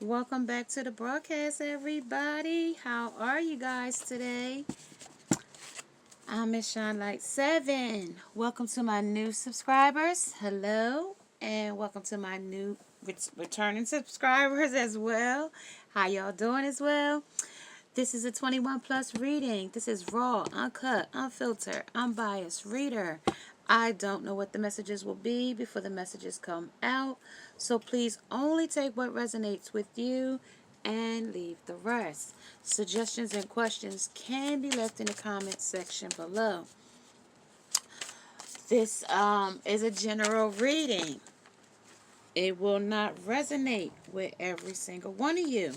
Welcome back to the broadcast, everybody. How are you guys today? I'm Miss Shine Light 7. Welcome to my new subscribers. Hello. And welcome to my new returning subscribers as well. How y'all doing as well? This is a 21 plus reading. This is raw, uncut, unfiltered, unbiased reader. I don't know what the messages will be before the messages come out. So please only take what resonates with you and leave the rest. Suggestions and questions can be left in the comment section below. This is a general reading. It will not resonate with every single one of you.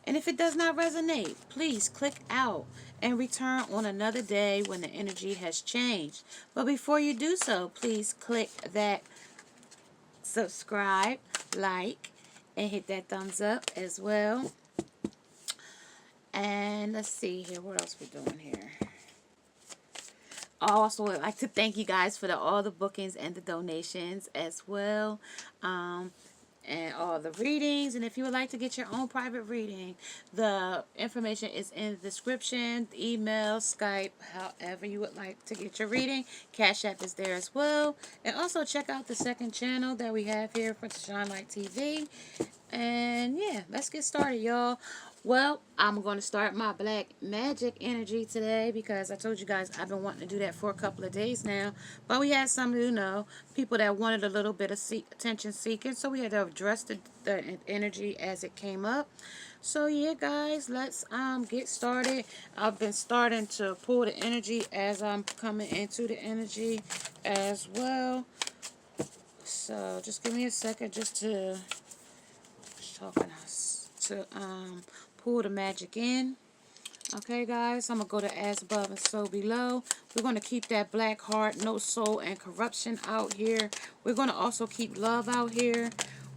And if it does not resonate, please click out and return on another day when the energy has changed. But before you do so, please click that subscribe, like, and hit that thumbs up as well. And let's see here, what else we're doing here. I also would like to thank you guys for all the bookings and the donations as well. And all the readings. And if you would like to get your own private reading, the information is in the description, the email, Skype, however you would like to get your reading. CashApp is there as well. And also check out the second channel that we have here for Shine Light TV. And yeah, let's get started, y'all. Well, I'm going to start my black magic energy today because I told you guys I've been wanting to do that for a couple of days now. But we had some, people that wanted a little bit of attention seeking. So we had to address the energy as it came up. So yeah, guys, let's get started. I've been starting to pull the energy as I'm coming into the energy as well. So just give me a second just to pull the magic in. Okay, guys, I'm going to go to as above and so below. We're going to keep that black heart, no soul, and corruption out here. We're going to also keep love out here.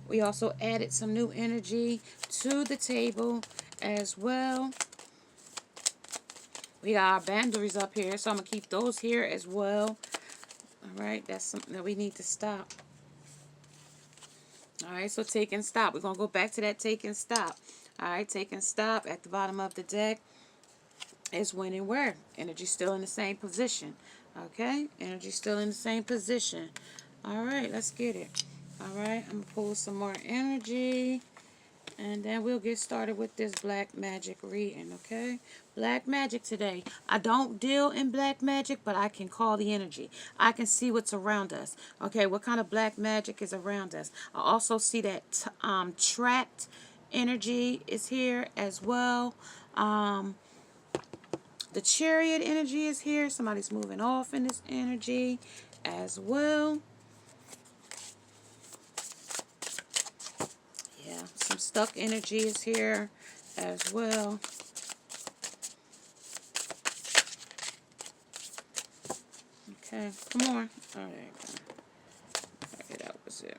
We also added some new energy to the table as well. We got our boundaries up here, so I'm going to keep those here as well. All right, that's something that we need to stop. All right, so take and stop. We're going to go back to that take and stop. All right, take and stop at the bottom of the deck is when and where. Energy still in the same position. Okay, energy still in the same position. All right, let's get it. All right, I'm going to pull some more energy. And then we'll get started with this black magic reading, okay? Black magic today. I don't deal in black magic, but I can call the energy. I can see what's around us. Okay, what kind of black magic is around us? I also see that trapped energy is here as well. The chariot energy is here. Somebody's moving off in this energy as well. Yeah, some stuck energy is here as well. Okay, come on. All right, okay, that was it.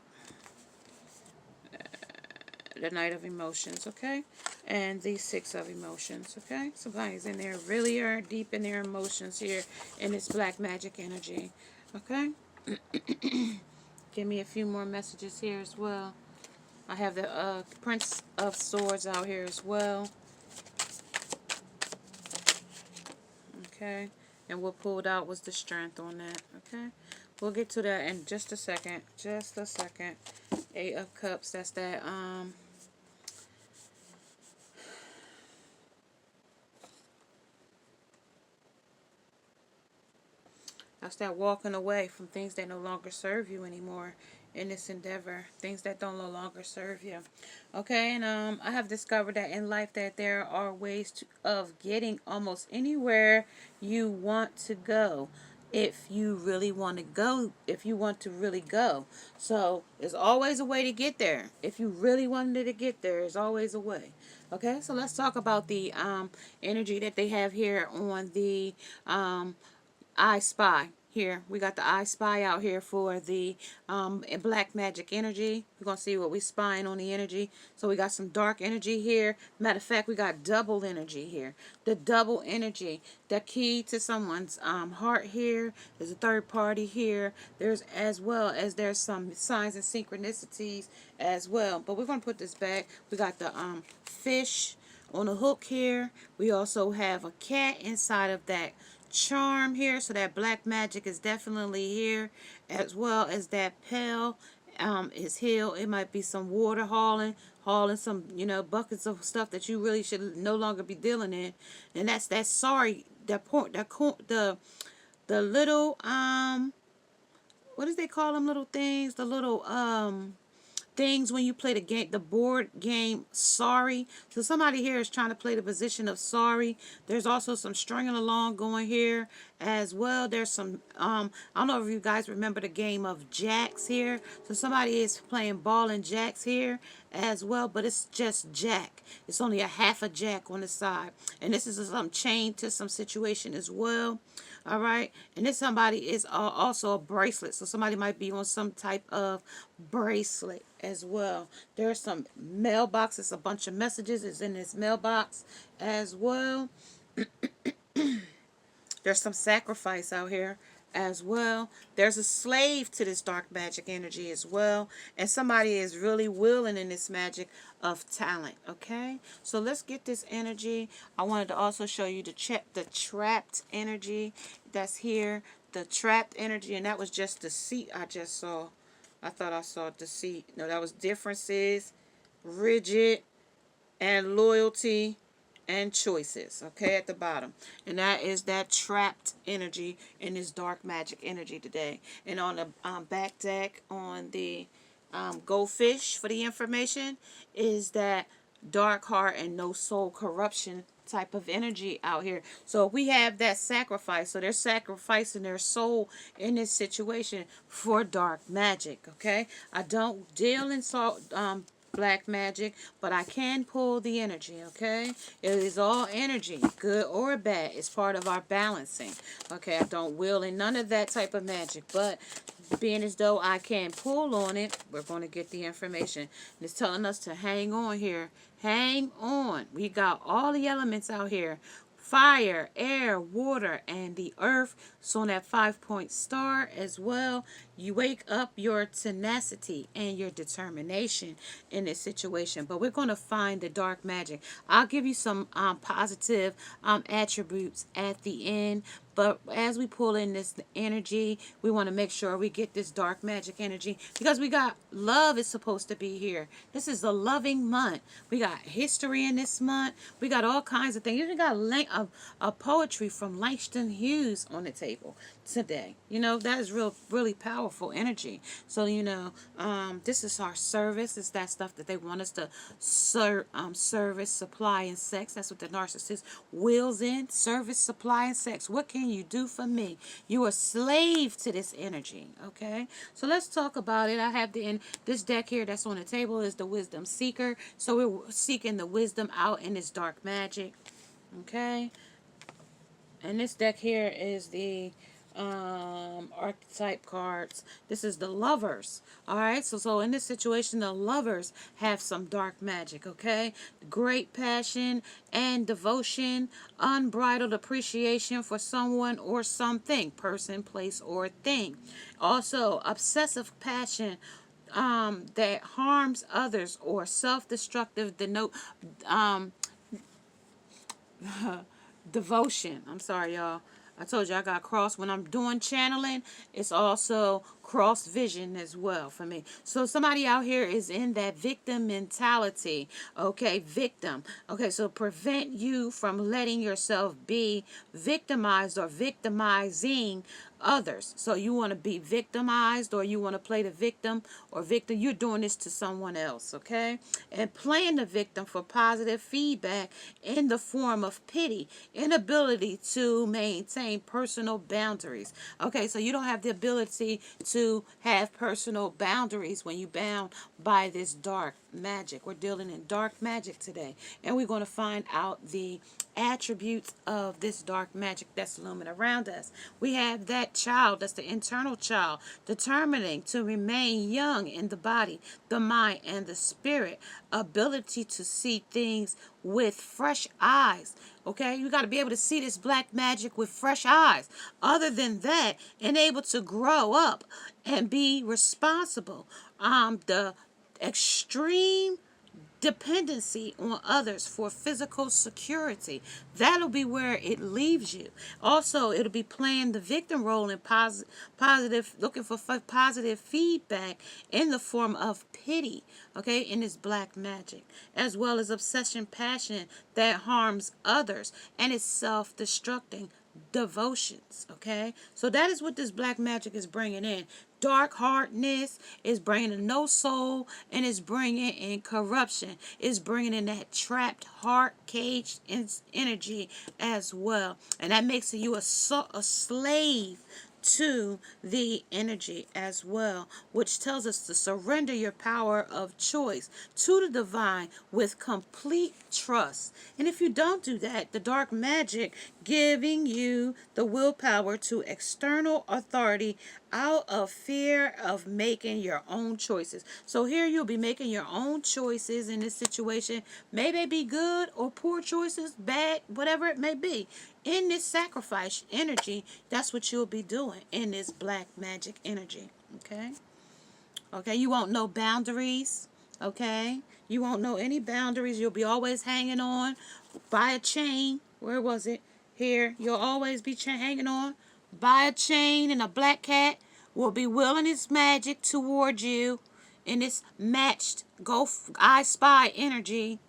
The Knight of Emotions, okay? And the Six of Emotions, okay? Somebody's in there really are deep in their emotions here in this black magic energy, okay? Give me a few more messages here as well. I have the Prince of Swords out here as well. Okay. And what pulled out was the Strength on that. Okay. We'll get to that in just a second. Just a second. Eight of Cups. That's that that's that walking away from things that no longer serve you anymore in this endeavor. Things that don't no longer serve you. Okay, and I have discovered that in life that there are ways of getting almost anywhere you want to go. If you really want to go, if you want to really go. So, there's always a way to get there. If you really wanted to get there, there's always a way. Okay, so let's talk about the energy that they have here on the I Spy. here. We got the I Spy out here for the black magic energy. We're going to see what we spying on the energy. So we got some dark energy here. Matter of fact, we got double energy here. The double energy. The key to someone's heart here. There's a third party here. There's there's some signs and synchronicities as well. But we're going to put this back. We got the fish on a hook here. We also have a cat inside of that charm here, so that black magic is definitely here, as well as that pail is here. It might be some water hauling some, you know, buckets of stuff that you really should no longer be dealing in. And that's that sorry, that point, the little what does they call them, little things, the little things when you play the game, the board game Sorry. So somebody here is trying to play the position of Sorry. There's also some stringing along going here as well. There's some I don't know if you guys remember the game of Jacks here. So somebody is playing ball and jacks here as well, but it's just Jack. It's only a half a Jack on the side, and this is some chain to some situation as well. All right, and this somebody is also a bracelet, so somebody might be on some type of bracelet as well. There's some mailboxes, a bunch of messages is in this mailbox as well. There's some sacrifice out here as well. There's a slave to this dark magic energy as well, and somebody is really willing in this magic of talent. Okay, so let's get this energy. I wanted to also show you the trapped energy that's here, the trapped energy, and that was just deceit. I just saw. I thought I saw deceit. No, that was differences, rigid, and loyalty and choices, okay, at the bottom. And that is that trapped energy in this dark magic energy today. And on the back deck on the goldfish for the information is that dark heart and no soul corruption type of energy out here. So we have that sacrifice. So they're sacrificing their soul in this situation for dark magic, okay? I don't deal in black magic, but I can pull the energy, okay? It is all energy, good or bad. It's part of our balancing, okay? I don't will in none of that type of magic, but being as though I can pull on it, we're going to get the information. It's telling us to hang on here. Hang on. We got all the elements out here. Fire, air, water, and the earth. So on that 5-point star as well, you wake up your tenacity and your determination in this situation. But we're going to find the dark magic. I'll give you some positive attributes at the end. But as we pull in this energy, we want to make sure we get this dark magic energy, because we got love is supposed to be here. This is a loving month. We got history in this month. We got all kinds of things. You even got a poetry from Langston Hughes on the table today. You know, that is really powerful energy. So, you know, this is our service. It's that stuff that they want us to service, supply, and sex. That's what the narcissist wills in. Service, supply, and sex. What can you do for me? You are a slave to this energy. Okay, so let's talk about it. I have this deck here that's on the table is the Wisdom Seeker. So we're seeking the wisdom out in this dark magic. Okay, and this deck here is the archetype cards. This is the Lovers. All right, so in this situation, the Lovers have some dark magic. Okay, great passion and devotion, unbridled appreciation for someone or something, person, place, or thing. Also, obsessive passion that harms others, or self-destructive devotion. I'm sorry, y'all. I told you I got cross. When I'm doing channeling, it's also cross vision as well for me. So somebody out here is in that victim mentality. Okay, victim. Okay, so prevent you from letting yourself be victimized or victimizing others. So you want to be victimized, or you want to play the victim or victim. You're doing this to someone else, okay? And playing the victim for positive feedback in the form of pity, inability to maintain personal boundaries. Okay, so you don't have the ability to have personal boundaries when you bound by this dark magic. We're dealing in dark magic today, and we're going to find out the attributes of this dark magic that's looming around us. We have that child, that's the internal child, determining to remain young in the body, the mind, and the spirit, ability to see things with fresh eyes. Okay, you got to be able to see this black magic with fresh eyes. Other than that, and able to grow up and be responsible. The extreme dependency on others for physical security. That'll be where it leaves you. Also, it'll be playing the victim role in positive, looking for positive feedback in the form of pity, okay, in this black magic, as well as obsession, passion that harms others, and it's self-destructing devotions. Okay, so that is what this black magic is bringing in. Dark heartedness is bringing in no soul, and is bringing in corruption. Is bringing in that trapped heart caged energy as well, and that makes you a slave to the energy as well, which tells us to surrender your power of choice to the divine with complete trust. And if you don't do that, the dark magic giving you the willpower to external authority out of fear of making your own choices. So here you'll be making your own choices in this situation. May they be good or poor choices, bad, whatever it may be. In this sacrifice energy, that's what you'll be doing in this black magic energy. Okay? Okay, you won't know boundaries. Okay? You won't know any boundaries. You'll be always hanging on by a chain. Where was it? Here. You'll always be hanging on by a chain, and a black cat will be willing its magic toward you in this matched I spy energy.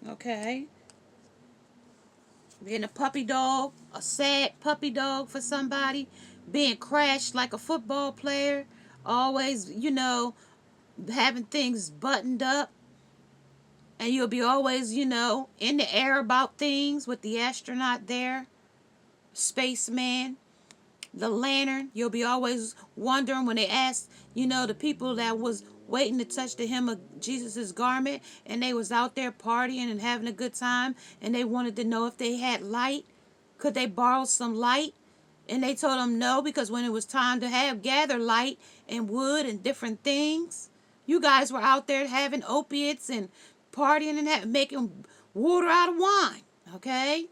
Okay? Being a puppy dog, a sad puppy dog for somebody, being crashed like a football player, always, having things buttoned up, and you'll be always, in the air about things with the astronaut there, spaceman, the lantern. You'll be always wondering when they ask, the people that was waiting to touch the hem of Jesus's garment, and they was out there partying and having a good time, and they wanted to know if they had light. Could they borrow some light? And they told them no, because when it was time to gather light and wood and different things, you guys were out there having opiates and partying and making water out of wine. Okay?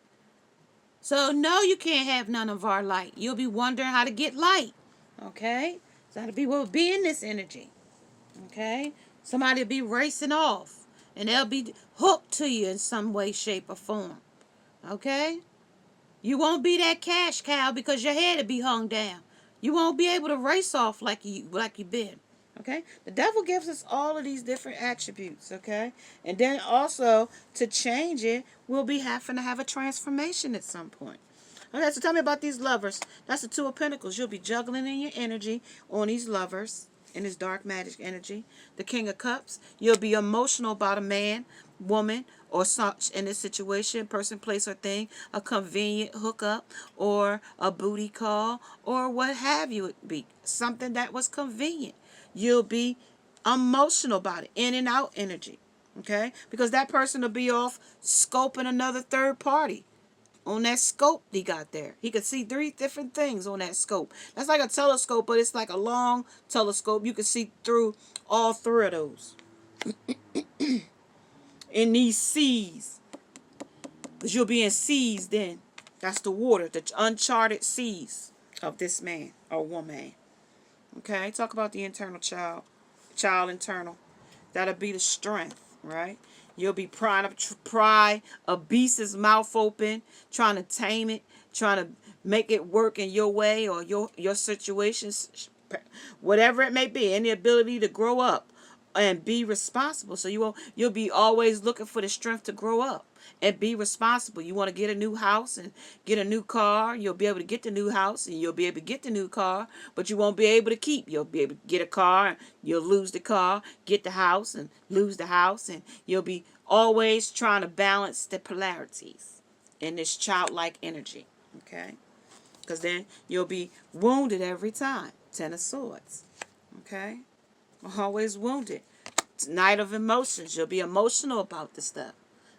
So, no, you can't have none of our light. You'll be wondering how to get light. Okay? So, that'll be what will be in this energy. Okay? Somebody will be racing off, and they'll be hooked to you in some way, shape, or form. Okay? You won't be that cash cow because your head will be hung down. You won't be able to race off like you've been. Okay? The devil gives us all of these different attributes, okay? And then also, to change it, we'll be having to have a transformation at some point. Okay, so tell me about these lovers. That's the Two of Pentacles. You'll be juggling in your energy on these lovers, in this dark magic energy. The King of Cups. You'll be emotional about a man, woman, or such in this situation, person, place, or thing, a convenient hookup, or a booty call, or what have you it be. Something that was convenient. You'll be emotional about it, in and out energy, okay? Because that person will be off scoping another third party on that scope he got there. He could see 3 different things on that scope. That's like a telescope, but it's like a long telescope. You can see through all 3 of those. In these seas. Because you'll be in seas then. That's the water, the uncharted seas of this man or woman. Okay, talk about the internal child. Child internal. That'll be the strength, right? You'll be pry a beast's mouth open, trying to tame it, trying to make it work in your way or your situations, whatever it may be, and the ability to grow up and be responsible. So you'll be always looking for the strength to grow up and be responsible. You want to get a new house and get a new car. You'll be able to get the new house and you'll be able to get the new car, but you won't be able to keep. You'll be able to get a car and you'll lose the car, get the house and lose the house, and you'll be always trying to balance the polarities in this childlike energy, okay? Because then you'll be wounded every time. 10 of Swords, okay? Always wounded. Night of emotions. You'll be emotional about the stuff.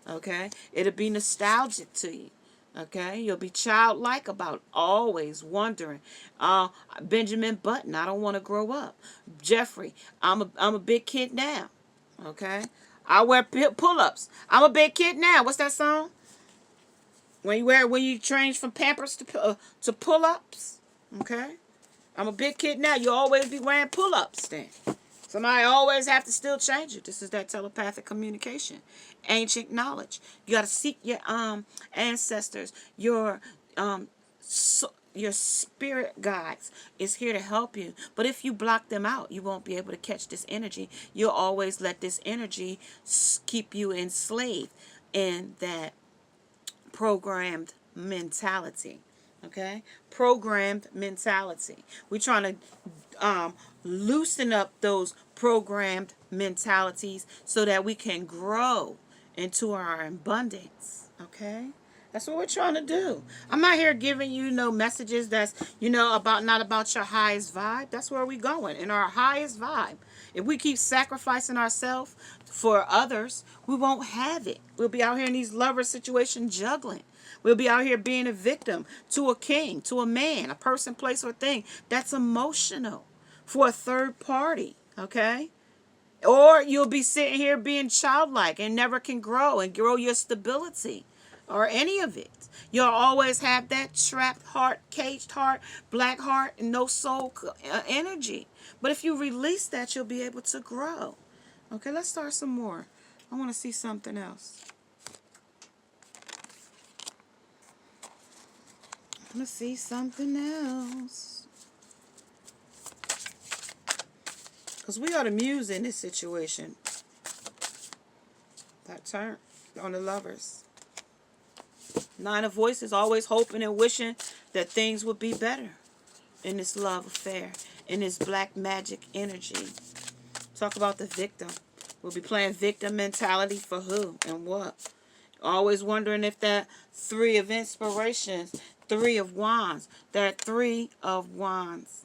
Okay? It'll be nostalgic to you. Okay? You'll be childlike about always wondering. Benjamin Button, I don't want to grow up. Jeffrey, I'm a big kid now. Okay? I wear pull-ups. I'm a big kid now. What's that song? When you change from Pampers to pull-ups. Okay? I'm a big kid now. You always be wearing pull-ups then. Somebody always have to still change it. This is that telepathic communication. Ancient knowledge. You got to seek your ancestors, your spirit guides is here to help you. But if you block them out, you won't be able to catch this energy. You'll always let this energy keep you enslaved in that programmed mentality. Okay? Programmed mentality. We're trying to loosen up those programmed mentalities so that we can grow into our abundance. Okay? That's what we're trying to do. I'm not here giving you no messages that's, not about your highest vibe. That's where we're going, in our highest vibe. If we keep sacrificing ourselves for others, we won't have it. We'll be out here in these lover situations juggling. We'll be out here being a victim to a king, to a man, a person, place, or thing that's emotional for a third party, okay? Or you'll be sitting here being childlike and never can grow and grow your stability or any of it. You'll always have that trapped heart, caged heart, black heart, and no soul energy. But if you release that, you'll be able to grow. Okay, let's start some more. I want to see something else. I'm going to see something else. Because we are the muse in this situation. That turn on the lovers. Nine of Voices, always hoping and wishing that things would be better in this love affair, in this black magic energy. Talk about the victim. We'll be playing victim mentality for who and what. Always wondering if that Three of Inspirations, Three of Wands, that Three of Wands,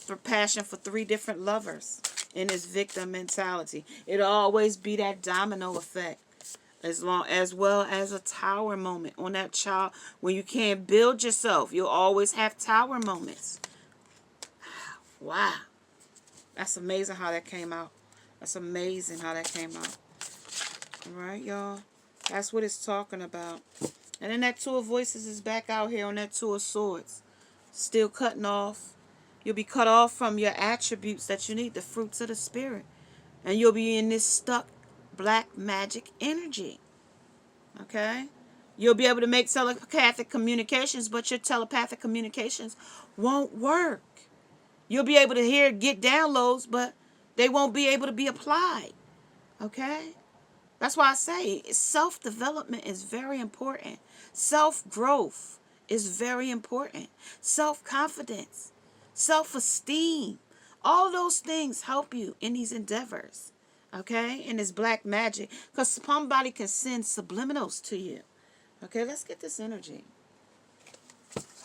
for passion for three different lovers in this victim mentality. It'll always be that domino effect. As well as a tower moment on that child. When you can't build yourself, you'll always have tower moments. Wow. That's amazing how that came out. That's amazing how that came out. All right, y'all. That's what it's talking about. And then that Two of Voices is back out here on that Two of Swords. Still cutting off. You'll be cut off from your attributes that you need, the fruits of the spirit. And you'll be in this stuck black magic energy. Okay? You'll be able to make telepathic communications, but your telepathic communications won't work. You'll be able to get downloads, but they won't be able to be applied. Okay? That's why I say self-development is very important. Self-growth is very important. Self-confidence, self-esteem, all those things help you in these endeavors. Okay? In this black magic. Because somebody can send subliminals to you. Okay? Let's get this energy.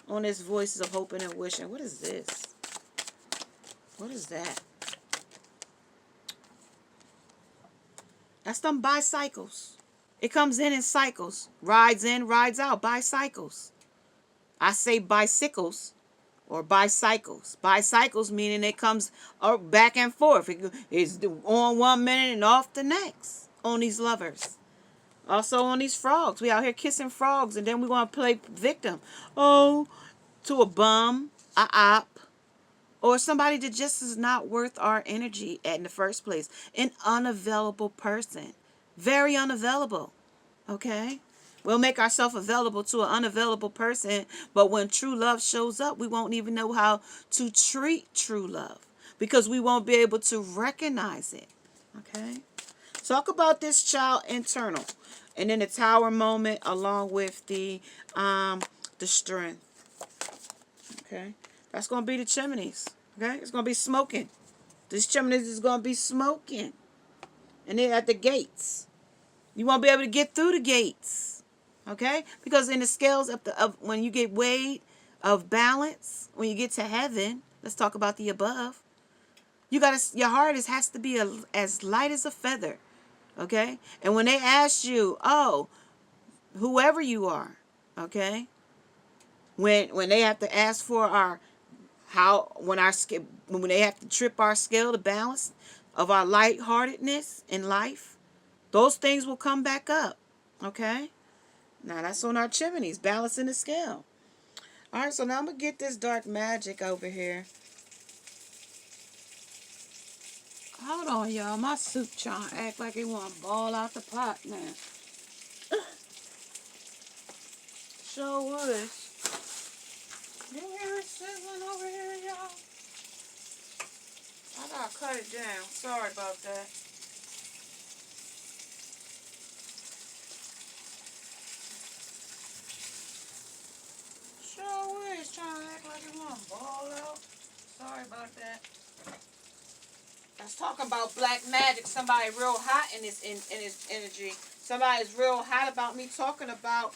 On this Voices of Hoping and Wishing. What is this? What is that? That's them bicycles. It comes in cycles. Rides in, rides out. Bicycles. I say bicycles. Or bicycles. Bicycles meaning it comes back and forth. It's on 1 minute and off the next. On these lovers. Also on these frogs. We out here kissing frogs. And then we want to play victim. Oh, to a bum. A op. Or somebody that just is not worth our energy in the first place. An unavailable person. Very unavailable. Okay? We'll make ourselves available to an unavailable person, but when true love shows up, we won't even know how to treat true love because we won't be able to recognize it. Okay? Talk about this child internal, and then the tower moment along with the strength. Okay? That's going to be the chimneys. Okay? It's going to be smoking. This chimneys is going to be smoking. And then at the gates. You won't be able to get through the gates. Okay? Because in the scales of when you get weighed of balance, when you get to heaven, let's talk about the above. Your heart has to be as light as a feather. Okay? And when they ask you, oh, whoever you are, okay? When they have to ask for our when they have to trip our scale, the balance of our lightheartedness in life, those things will come back up. Okay? Now that's on our chimneys, balancing the scale. Alright, so now I'm gonna get this dark magic over here. Hold on, y'all. My soup trying to act like it want to ball out the pot now. Sure would. You hear it sizzling over here, y'all? I gotta cut it down. Sorry about that. Sure is trying to act like it want to ball out. Sorry about that. I was talking about black magic. Somebody real hot in this energy. Somebody's real hot about me talking about,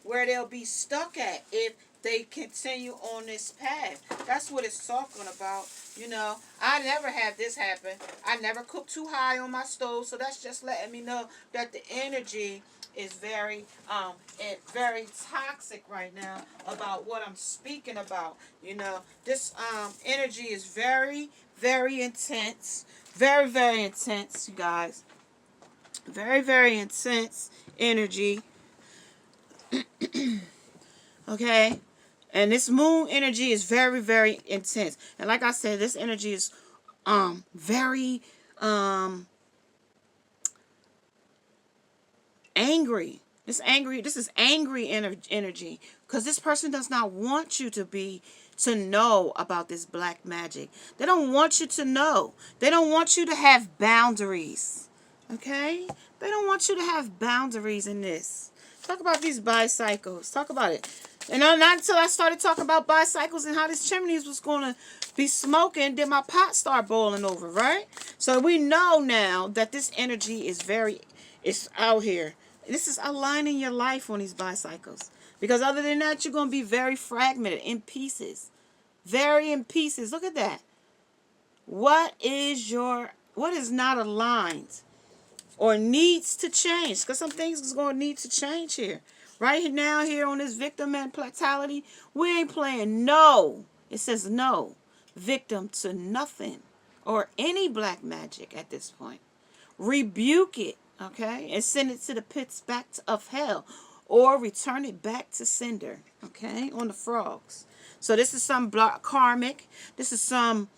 where they'll be stuck at if they continue on this path. That's what it's talking about. I never had this happen. I never cooked too high on my stove, so that's just letting me know that the energy is very toxic right now about what I'm speaking about. This energy is very, very intense. Very, very intense, you guys. Very, very intense energy. Okay? And this moon energy is very, very intense. And like I said, this energy is very angry. This is angry energy, because this person does not want you to know about this black magic. They don't want you to know. They don't want you to have boundaries. Okay? They don't want you to have boundaries in this. Talk about these bicycles. Talk about it. And not until I started talking about bicycles and how these chimneys was going to be smoking did my pot start boiling over, right? So we know now that this energy is it's out here. This is aligning your life on these bicycles. Because other than that, you're going to be very fragmented, in pieces. Very in pieces. Look at that. What is not aligned or needs to change? Because some things is going to need to change here. Right now, here on this victim mentality, we ain't playing no. It says no. Victim to nothing or any black magic at this point. Rebuke it, okay? And send it to the pits back of hell. Or return it back to sender, okay? On the frogs. So this is some karmic. This is some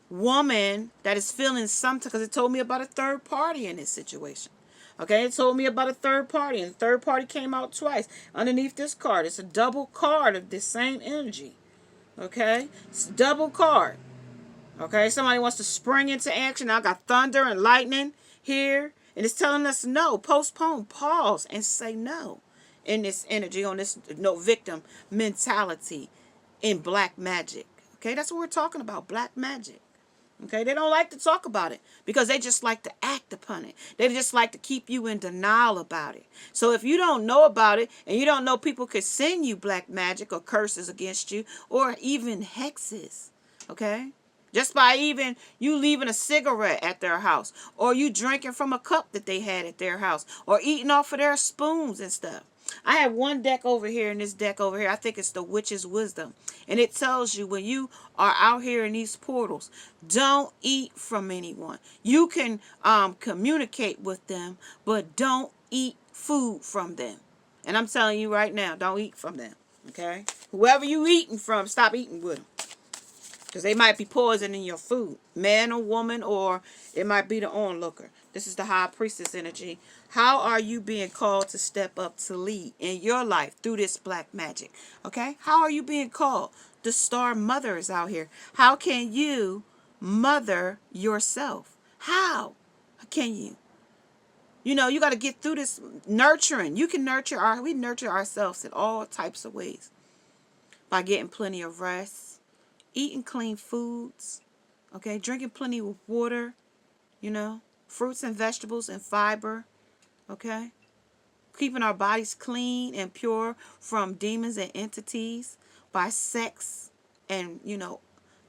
woman that is feeling something, because it told me about a third party in this situation. Okay, it told me about a third party, and the third party came out twice underneath this card. It's a double card of this same energy. Okay, it's a double card. Okay, somebody wants to spring into action. I got thunder and lightning here, and it's telling us no, postpone, pause, and say no in this energy, on this no victim mentality in black magic. Okay, that's what we're talking about, black magic. Okay, they don't like to talk about it because they just like to act upon it. They just like to keep you in denial about it. So if you don't know about it, and you don't know people could send you black magic or curses against you, or even hexes, okay? Just by even you leaving a cigarette at their house, or you drinking from a cup that they had at their house, or eating off of their spoons and stuff. I have one deck over here, and this deck over here, I think it's the Witch's Wisdom. And it tells you when you are out here in these portals, don't eat from anyone. You can communicate with them, but don't eat food from them. And I'm telling you right now, don't eat from them. Okay? Whoever you eating from, stop eating with them. Because they might be poisoning your food. Man or woman, or it might be the onlooker. This is the High Priestess energy. How are you being called to step up to lead in your life through this black magic? Okay? How are you being called? The Star Mother is out here. How can you mother yourself? How can you? You got to get through this nurturing. You can we nurture ourselves in all types of ways. By getting plenty of rest, eating clean foods, okay, drinking plenty of water, fruits and vegetables and fiber, okay, keeping our bodies clean and pure from demons and entities by sex and,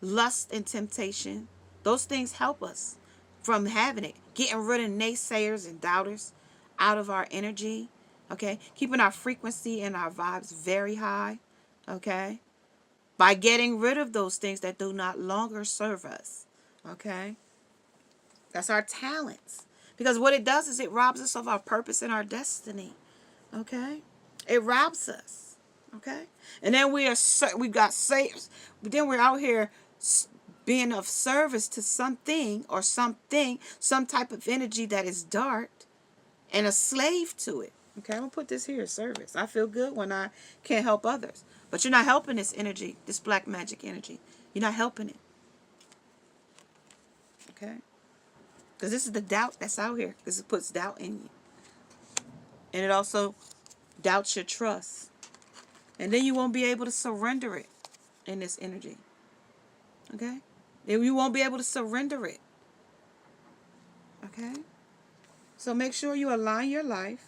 lust and temptation. Those things help us from having it. Getting rid of naysayers and doubters out of our energy. Okay? Keeping our frequency and our vibes very high. Okay? By getting rid of those things that do not longer serve us. Okay? That's our talents. Because what it does is it robs us of our purpose and our destiny. Okay? It robs us. Okay? And then we've got saves. But then we're out here being of service to something or something, some type of energy that is dark, and a slave to it. Okay, I'm going to put this here, service. I feel good when I can't help others. But you're not helping this energy, this black magic energy. You're not helping it. Okay? Because this is the doubt that's out here. Because it puts doubt in you. And it also doubts your trust. And then you won't be able to surrender it in this energy. Okay? Then you won't be able to surrender it. Okay? So make sure you align your life.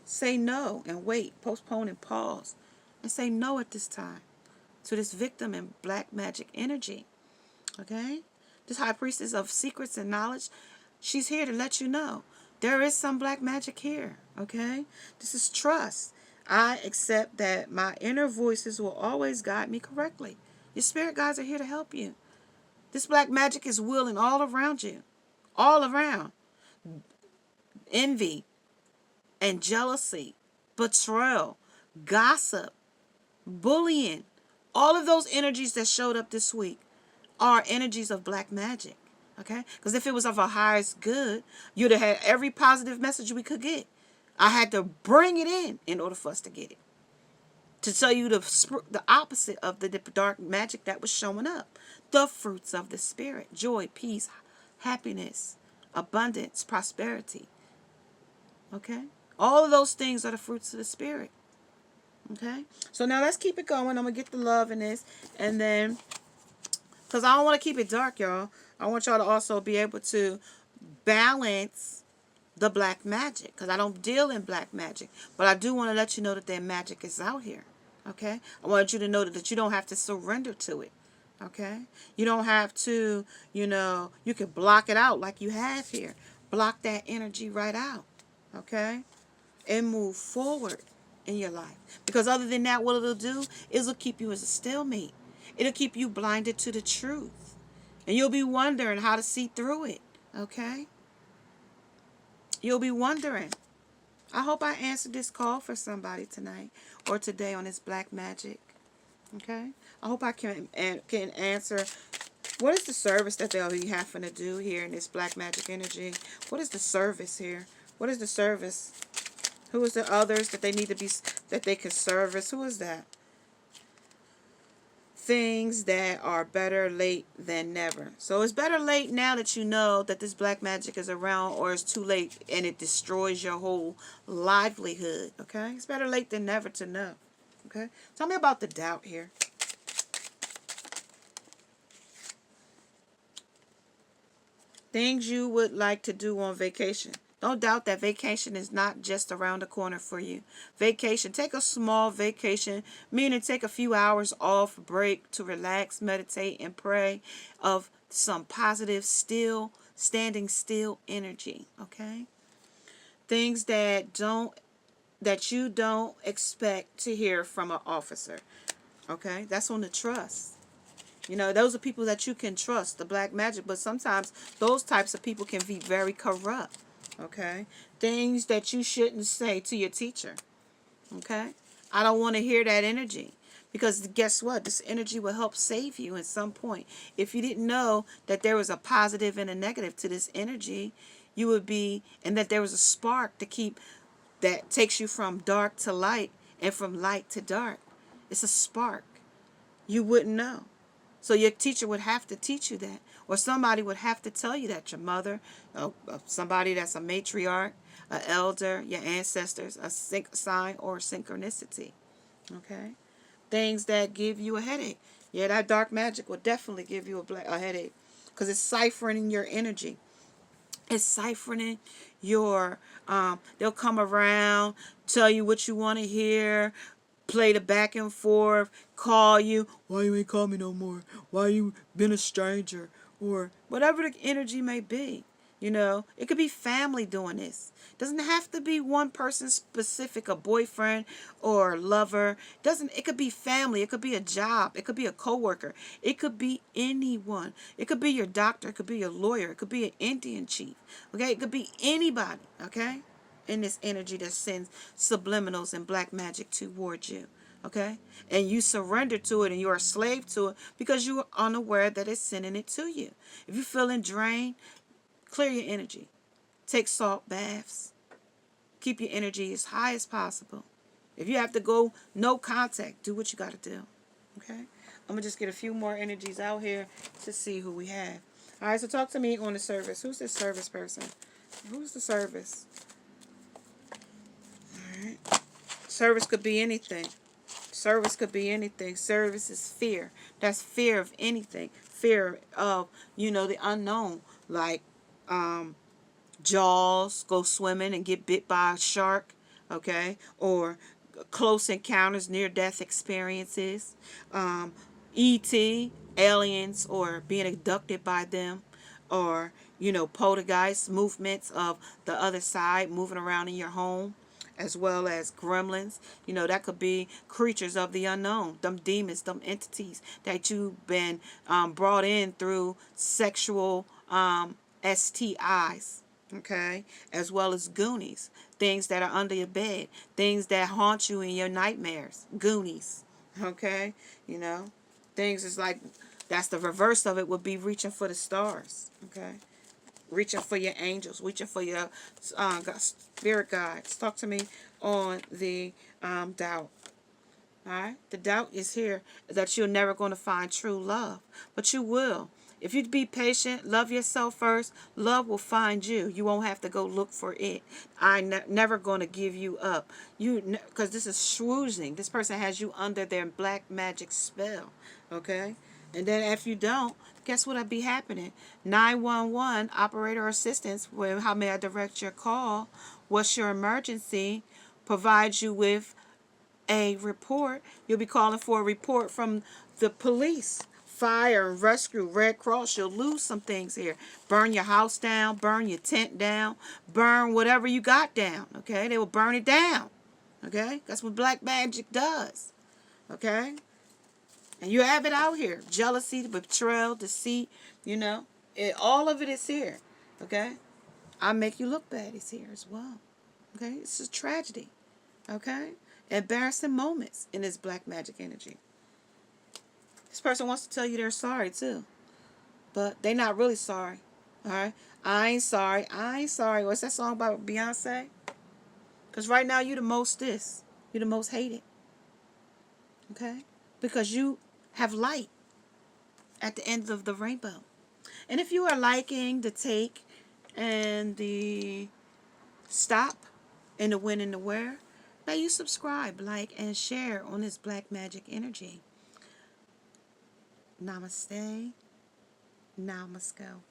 Say no and wait. Postpone and pause. And say no at this time to this victim and black magic energy. Okay? This high priestess of secrets and knowledge, she's here to let you know there is some black magic here. Okay? This is trust. I accept that my inner voices will always guide me correctly. Your spirit guides are here to help you. This black magic is wheeling all around you. All around. Envy and jealousy, betrayal, gossip, bullying. All of those energies that showed up this week are energies of black magic. Okay? Because if it was of our highest good, you'd have had every positive message we could get. I had to bring it in order for us to get it. To tell you the opposite of the dark magic that was showing up. The fruits of the spirit. Joy, peace, happiness, abundance, prosperity. Okay? All of those things are the fruits of the spirit. Okay? So now let's keep it going. I'm going to get the love in this. And then, because I don't want to keep it dark, y'all. I want y'all to also be able to balance the black magic. Because I don't deal in black magic. But I do want to let you know that their magic is out here. Okay? I want you to know that you don't have to surrender to it. Okay? You don't have to, you can block it out like you have here. Block that energy right out. Okay? And move forward in your life. Because other than that, what it'll do is it'll keep you as a stalemate. It'll keep you blinded to the truth. And you'll be wondering how to see through it. Okay? You'll be wondering. I hope I answered this call for somebody tonight or today on this black magic. Okay? I hope I can answer. What is the service that they'll be having to do here in this black magic energy? What is the service here? What is the service? Who is the others that they need to be, that they can service? Who is that? Things that are better late than never. So it's better late now that you know that this black magic is around, or it's too late and it destroys your whole livelihood. Okay? It's better late than never to know. Okay? Tell me about the doubt here. Things you would like to do on vacation. Don't doubt that vacation is not just around the corner for you. Vacation. Take a small vacation, meaning take a few hours off, break to relax, meditate, and pray of some positive, standing still energy. Okay? Things that you don't expect to hear from an officer. Okay? That's on the trust. Those are people that you can trust, the black magic, but sometimes those types of people can be very corrupt. Okay? Things that you shouldn't say to your teacher. Okay? I don't want to hear that energy. Because guess what? This energy will help save you at some point. If you didn't know that there was a positive and a negative to this energy, you would be, and that there was a spark that takes you from dark to light and from light to dark. It's a spark. You wouldn't know. So your teacher would have to teach you that. Or somebody would have to tell you that. Your mother, somebody that's a matriarch, an elder, your ancestors, a sign or synchronicity. Okay? Things that give you a headache. Yeah, that dark magic will definitely give you a headache. Because it's ciphering your energy. It's ciphering your, they'll come around, tell you what you want to hear, play the back and forth, call you, why you ain't call me no more? Why you been a stranger? Or whatever the energy may be. You know, it could be family doing this. Doesn't have to be one person specific, a boyfriend or lover. It could be family. It could be a job. It could be a coworker. It could be anyone. It could be your doctor. It could be your lawyer. It could be an Indian chief. Okay, it could be anybody. Okay, in this energy that sends subliminals and black magic towards you. Okay, and you surrender to it and you're a slave to it because you are unaware that it's sending it to you. If you're feeling drained, clear your energy. Take salt baths. Keep your energy as high as possible. If you have to go no contact, do what you got to do. Okay? I'm going to just get a few more energies out here to see who we have. All right, so talk to me on the service. Who's this service person? Who's the service? All right. Service could be anything. Service could be anything. Service is fear. That's fear of anything. Fear of, the unknown. Like, Jaws, go swimming and get bit by a shark, okay? Or close encounters, near-death experiences. E.T., aliens, or being abducted by them. Or, poltergeist movements of the other side moving around in your home, as well as gremlins. That could be creatures of the unknown, them demons, them entities that you've been brought in through sexual STIs, okay, as well as Goonies, things that are under your bed, things that haunt you in your nightmares, Goonies, okay, things is like, that's the reverse of it, would be reaching for the stars, okay, reaching for your angels, reaching for your spirit guides. Talk to me on the doubt. All right, the doubt is here that you're never going to find true love, but you will. If you be patient, love yourself first, love will find you. You won't have to go look for it. Never going to give you up. Because this is swoozing. This person has you under their black magic spell. Okay? And then if you don't, guess what'll be happening? 911, operator assistance. Well, how may I direct your call? What's your emergency? Provides you with a report. You'll be calling for a report from the police, fire and rescue, Red Cross. You'll lose some things here. Burn your house down, burn your tent down, burn whatever you got down. Okay, they will burn it down. Okay, that's what black magic does. Okay, and you have it out here. Jealousy, betrayal, deceit. All of it is here. Okay, I make you look bad is here as well. Okay, it's a tragedy. Okay, embarrassing moments in this black magic energy. This person wants to tell you they're sorry too, but they're not really sorry. All right, I ain't sorry. I ain't sorry. What's that song by Beyonce? Because right now you the most this, you the most hated. Okay, because you have light at the end of the rainbow. And if you are liking the take and the stop and the when and the where, now you subscribe, like, and share on this black magic energy. Namaste. Now must go.